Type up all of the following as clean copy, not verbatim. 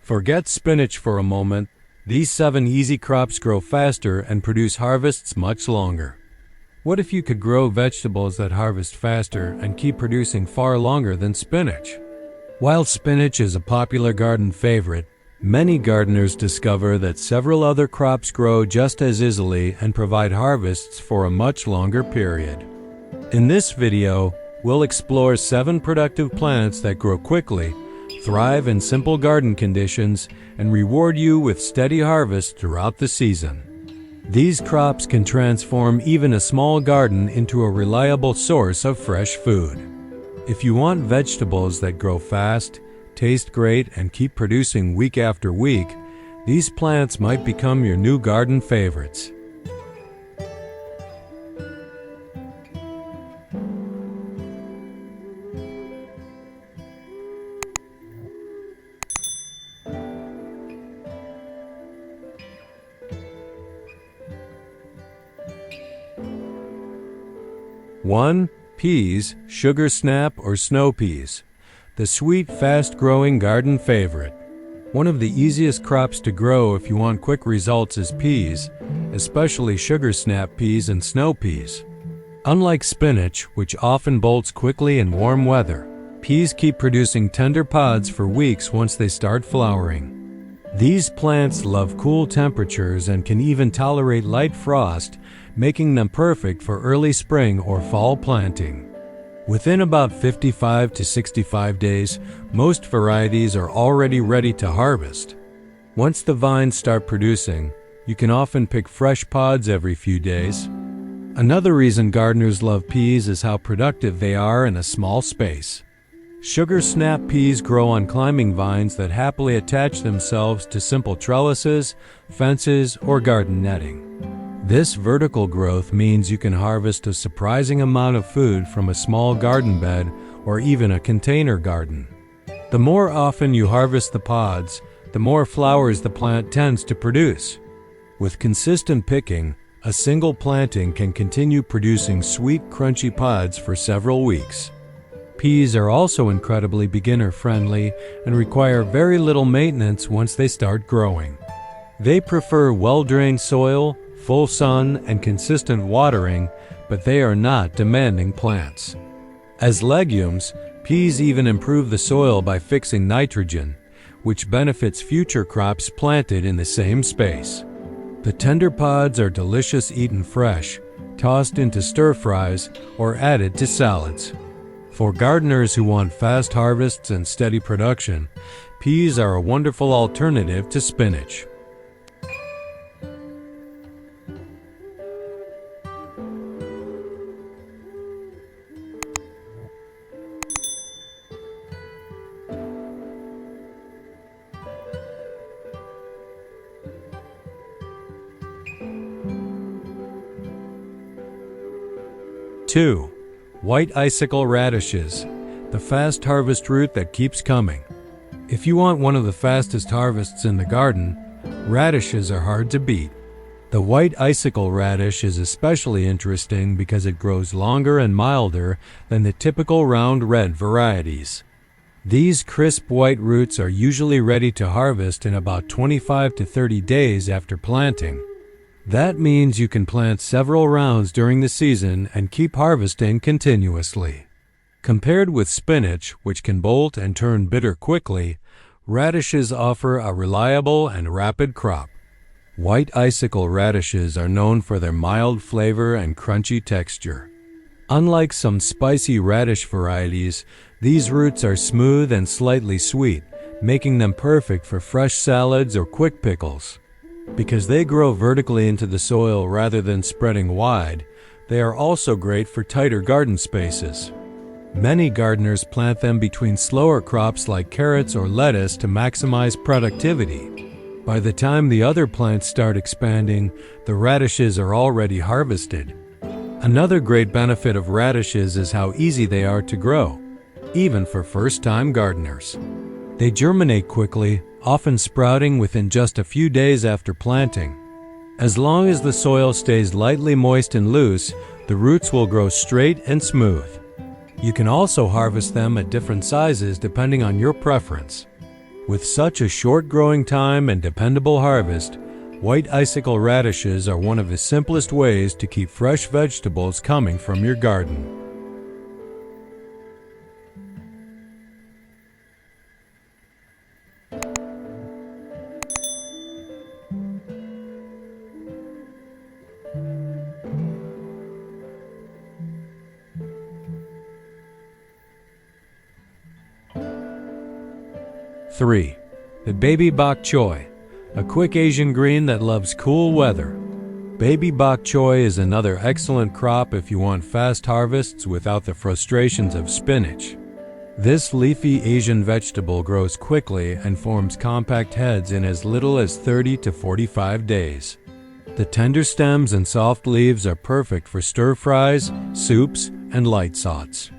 Forget spinach for a moment. These 7 easy crops grow faster and produce harvests much longer. What if you could grow vegetables that harvest faster and keep producing far longer than spinach? While spinach is a popular garden favorite, many gardeners discover that several other crops grow just as easily and provide harvests for a much longer period. In this video, we'll explore 7 productive plants that grow quickly, thrive in simple garden conditions, and reward you with steady harvests throughout the season. These crops can transform even a small garden into a reliable source of fresh food. If you want vegetables that grow fast, taste great, and keep producing week after week, these plants might become your new garden favorites. One, peas, sugar snap or snow peas. The sweet, fast-growing garden favorite. One of the easiest crops to grow if you want quick results is peas, especially sugar snap peas and snow peas. Unlike spinach, which often bolts quickly in warm weather, peas keep producing tender pods for weeks once they start flowering. These plants love cool temperatures and can even tolerate light frost, making them perfect for early spring or fall planting. Within about 55 to 65 days, most varieties are already ready to harvest. Once the vines start producing, you can often pick fresh pods every few days. Another reason gardeners love peas is how productive they are in a small space. Sugar snap peas grow on climbing vines that happily attach themselves to simple trellises, fences, or garden netting. This vertical growth means you can harvest a surprising amount of food from a small garden bed or even a container garden. The more often you harvest the pods, the more flowers the plant tends to produce. With consistent picking, a single planting can continue producing sweet, crunchy pods for several weeks. Peas are also incredibly beginner-friendly and require very little maintenance once they start growing. They prefer well-drained soil, full sun, and consistent watering, but they are not demanding plants. As legumes, peas even improve the soil by fixing nitrogen, which benefits future crops planted in the same space. The tender pods are delicious eaten fresh, tossed into stir-fries, or added to salads. For gardeners who want fast harvests and steady production, peas are a wonderful alternative to spinach. Two, white icicle radishes, the fast harvest root that keeps coming. If you want one of the fastest harvests in the garden, radishes are hard to beat. The white icicle radish is especially interesting because it grows longer and milder than the typical round red varieties. These crisp white roots are usually ready to harvest in about 25 to 30 days after planting. That means you can plant several rounds during the season and keep harvesting continuously. Compared with spinach, which can bolt and turn bitter quickly, radishes offer a reliable and rapid crop. White icicle radishes are known for their mild flavor and crunchy texture. Unlike some spicy radish varieties, these roots are smooth and slightly sweet, making them perfect for fresh salads or quick pickles. Because they grow vertically into the soil rather than spreading wide, they are also great for tighter garden spaces. Many gardeners plant them between slower crops like carrots or lettuce to maximize productivity. By the time the other plants start expanding, the radishes are already harvested. Another great benefit of radishes is how easy they are to grow, even for first-time gardeners. They germinate quickly, often sprouting within just a few days after planting. As long as the soil stays lightly moist and loose, the roots will grow straight and smooth. You can also harvest them at different sizes depending on your preference. With such a short growing time and dependable harvest, white icicle radishes are one of the simplest ways to keep fresh vegetables coming from your garden. Three, the baby bok choy, a quick Asian green that loves cool weather. Baby bok choy is another excellent crop if you want fast harvests without the frustrations of spinach. This leafy Asian vegetable grows quickly and forms compact heads in as little as 30 to 45 days. The tender stems and soft leaves are perfect for stir-fries, soups, and light sautés.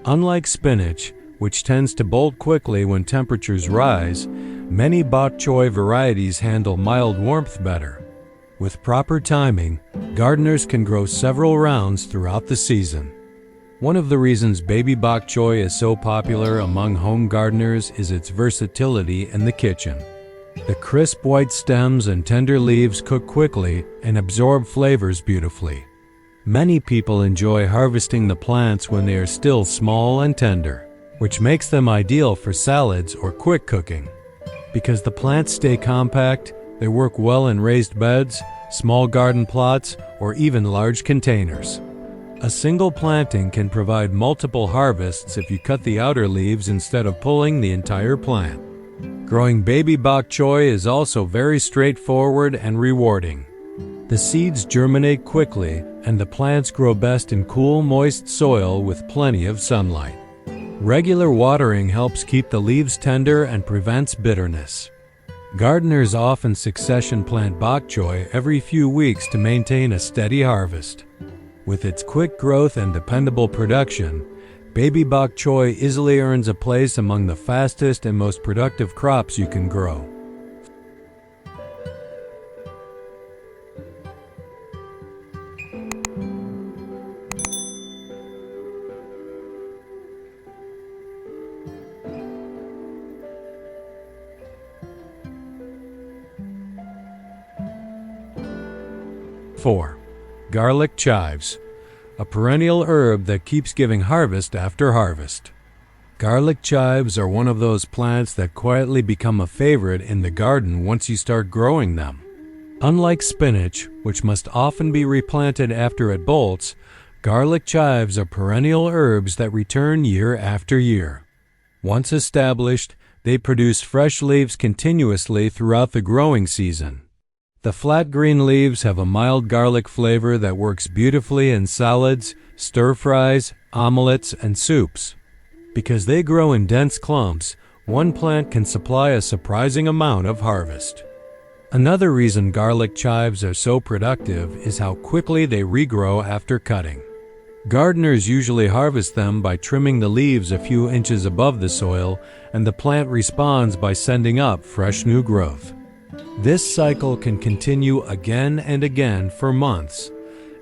Unlike spinach, which tends to bolt quickly when temperatures rise, many bok choy varieties handle mild warmth better. With proper timing, gardeners can grow several rounds throughout the season. One of the reasons baby bok choy is so popular among home gardeners is its versatility in the kitchen. The crisp white stems and tender leaves cook quickly and absorb flavors beautifully. Many people enjoy harvesting the plants when they are still small and tender, which makes them ideal for salads or quick cooking. Because the plants stay compact, they work well in raised beds, small garden plots, or even large containers. A single planting can provide multiple harvests if you cut the outer leaves instead of pulling the entire plant. Growing baby bok choy is also very straightforward and rewarding. The seeds germinate quickly, and the plants grow best in cool, moist soil with plenty of sunlight. Regular watering helps keep the leaves tender and prevents bitterness. Gardeners often succession plant bok choy every few weeks to maintain a steady harvest. With its quick growth and dependable production, baby bok choy easily earns a place among the fastest and most productive crops you can grow. Four, garlic chives, a perennial herb that keeps giving harvest after harvest. Garlic chives are one of those plants that quietly become a favorite in the garden once you start growing them. Unlike spinach, which must often be replanted after it bolts, garlic chives are perennial herbs that return year after year. Once established, they produce fresh leaves continuously throughout the growing season. The flat green leaves have a mild garlic flavor that works beautifully in salads, stir-fries, omelets, and soups. Because they grow in dense clumps, one plant can supply a surprising amount of harvest. Another reason garlic chives are so productive is how quickly they regrow after cutting. Gardeners usually harvest them by trimming the leaves a few inches above the soil, and the plant responds by sending up fresh new growth. This cycle can continue again and again for months,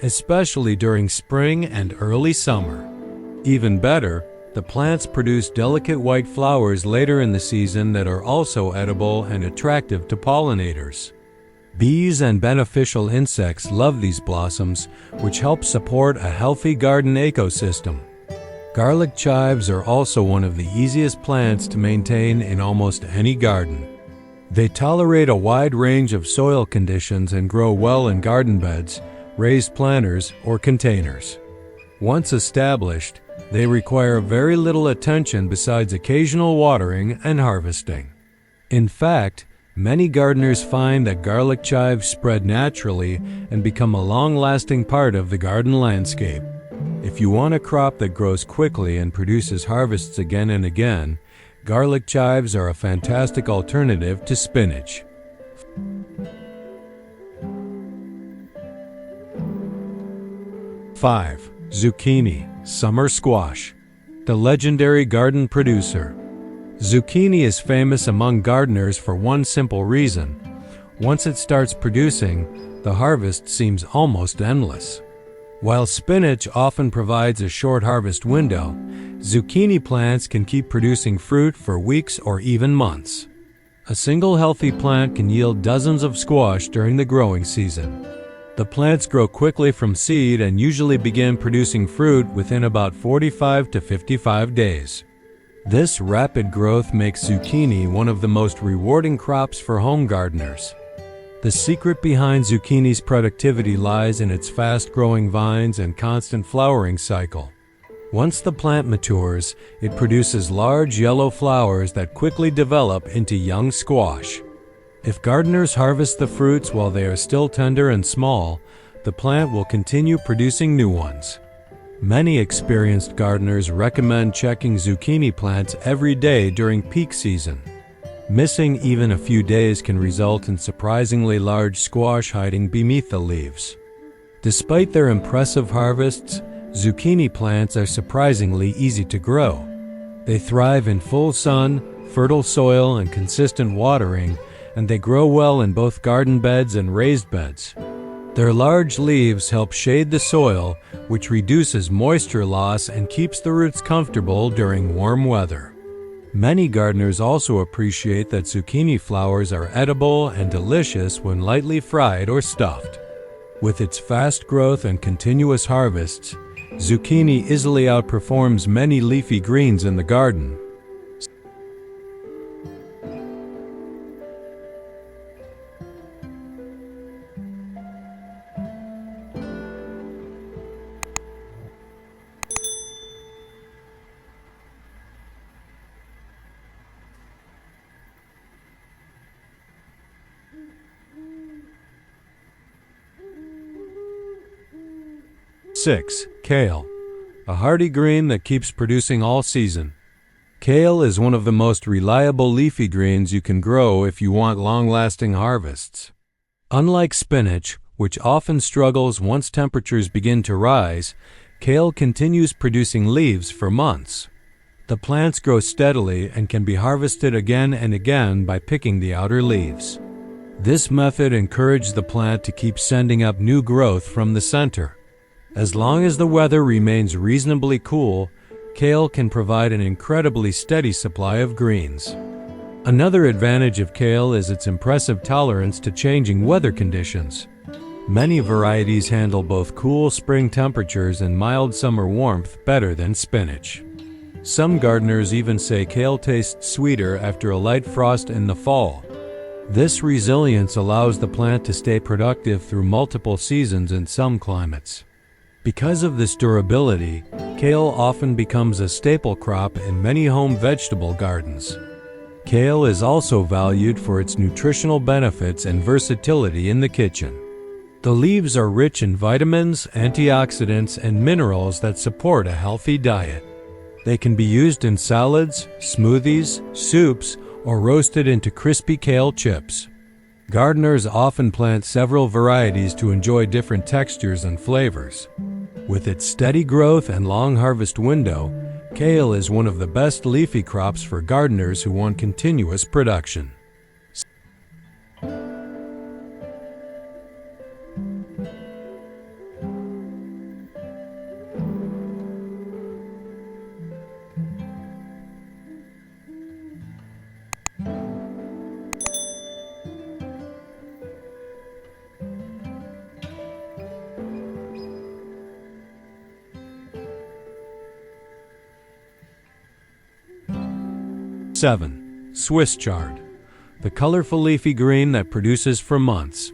especially during spring and early summer. Even better, the plants produce delicate white flowers later in the season that are also edible and attractive to pollinators. Bees and beneficial insects love these blossoms, which help support a healthy garden ecosystem. Garlic chives are also one of the easiest plants to maintain in almost any garden. They tolerate a wide range of soil conditions and grow well in garden beds, raised planters, or containers. Once established, they require very little attention besides occasional watering and harvesting. In fact, many gardeners find that garlic chives spread naturally and become a long-lasting part of the garden landscape. If you want a crop that grows quickly and produces harvests again and again, garlic chives are a fantastic alternative to spinach. 5. Zucchini, summer squash. The legendary garden producer. Zucchini is famous among gardeners for one simple reason. Once it starts producing, the harvest seems almost endless. While spinach often provides a short harvest window, zucchini plants can keep producing fruit for weeks or even months. A single healthy plant can yield dozens of squash during the growing season. The plants grow quickly from seed and usually begin producing fruit within about 45 to 55 days. This rapid growth makes zucchini one of the most rewarding crops for home gardeners. The secret behind zucchini's productivity lies in its fast-growing vines and constant flowering cycle. Once the plant matures, it produces large yellow flowers that quickly develop into young squash. If gardeners harvest the fruits while they are still tender and small, the plant will continue producing new ones. Many experienced gardeners recommend checking zucchini plants every day during peak season. Missing even a few days can result in surprisingly large squash hiding beneath the leaves. Despite their impressive harvests, zucchini plants are surprisingly easy to grow. They thrive in full sun, fertile soil, and consistent watering, and they grow well in both garden beds and raised beds. Their large leaves help shade the soil, which reduces moisture loss and keeps the roots comfortable during warm weather. Many gardeners also appreciate that zucchini flowers are edible and delicious when lightly fried or stuffed. With its fast growth and continuous harvests, zucchini easily outperforms many leafy greens in the garden. Six, kale, a hardy green that keeps producing all season. Kale is one of the most reliable leafy greens you can grow if you want long-lasting harvests. Unlike spinach, which often struggles once temperatures begin to rise, kale continues producing leaves for months. The plants grow steadily and can be harvested again and again by picking the outer leaves. This method encourages the plant to keep sending up new growth from the center. As long as the weather remains reasonably cool, kale can provide an incredibly steady supply of greens. Another advantage of kale is its impressive tolerance to changing weather conditions. Many varieties handle both cool spring temperatures and mild summer warmth better than spinach. Some gardeners even say kale tastes sweeter after a light frost in the fall. This resilience allows the plant to stay productive through multiple seasons in some climates. Because of this durability, kale often becomes a staple crop in many home vegetable gardens. Kale is also valued for its nutritional benefits and versatility in the kitchen. The leaves are rich in vitamins, antioxidants, and minerals that support a healthy diet. They can be used in salads, smoothies, soups, or roasted into crispy kale chips. Gardeners often plant several varieties to enjoy different textures and flavors. With its steady growth and long harvest window, kale is one of the best leafy crops for gardeners who want continuous production. Seven, Swiss chard, the colorful leafy green that produces for months.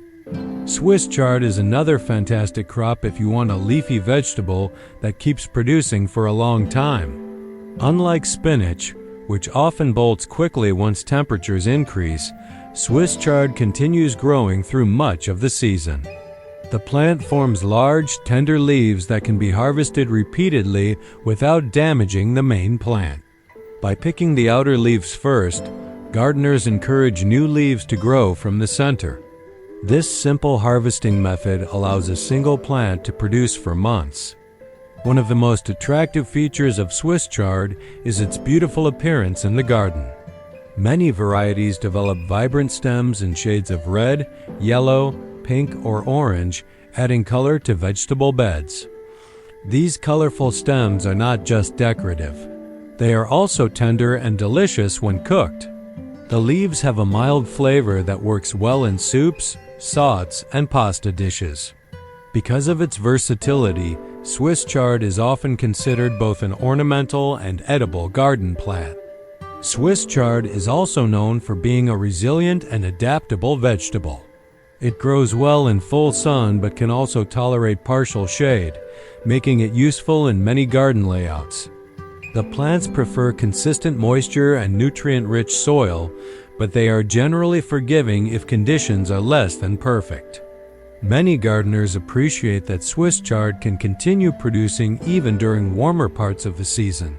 Swiss chard is another fantastic crop if you want a leafy vegetable that keeps producing for a long time. Unlike spinach, which often bolts quickly once temperatures increase, Swiss chard continues growing through much of the season. The plant forms large, tender leaves that can be harvested repeatedly without damaging the main plant. By picking the outer leaves first, gardeners encourage new leaves to grow from the center. This simple harvesting method allows a single plant to produce for months. One of the most attractive features of Swiss chard is its beautiful appearance in the garden. Many varieties develop vibrant stems in shades of red, yellow, pink, or orange, adding color to vegetable beds. These colorful stems are not just decorative. They are also tender and delicious when cooked. The leaves have a mild flavor that works well in soups, sautés, and pasta dishes. Because of its versatility, Swiss chard is often considered both an ornamental and edible garden plant. Swiss chard is also known for being a resilient and adaptable vegetable. It grows well in full sun but can also tolerate partial shade, making it useful in many garden layouts. The plants prefer consistent moisture and nutrient-rich soil, but they are generally forgiving if conditions are less than perfect. Many gardeners appreciate that Swiss chard can continue producing even during warmer parts of the season.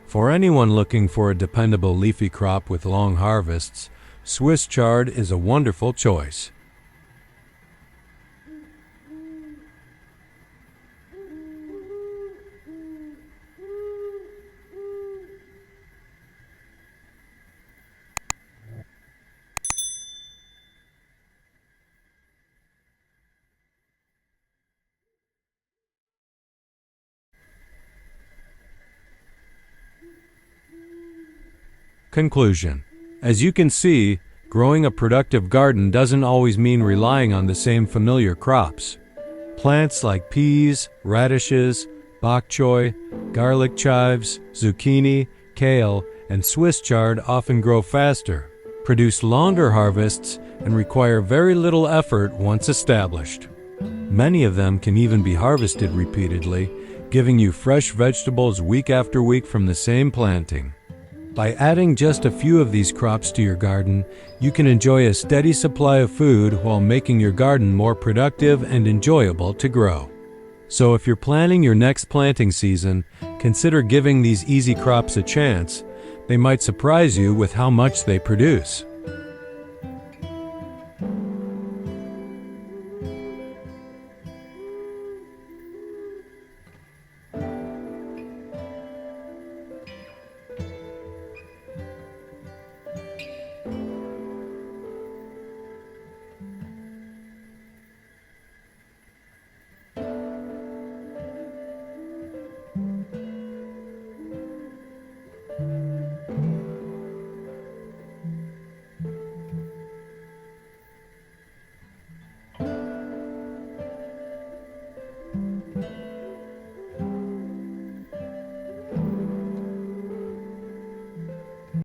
For anyone looking for a dependable leafy crop with long harvests, Swiss chard is a wonderful choice. Conclusion. As you can see, growing a productive garden doesn't always mean relying on the same familiar crops. Plants like peas, radishes, bok choy, garlic chives, zucchini, kale, and Swiss chard often grow faster, produce longer harvests, and require very little effort once established. Many of them can even be harvested repeatedly, giving you fresh vegetables week after week from the same planting. By adding just a few of these crops to your garden, you can enjoy a steady supply of food while making your garden more productive and enjoyable to grow. So if you're planning your next planting season, consider giving these easy crops a chance. They might surprise you with how much they produce.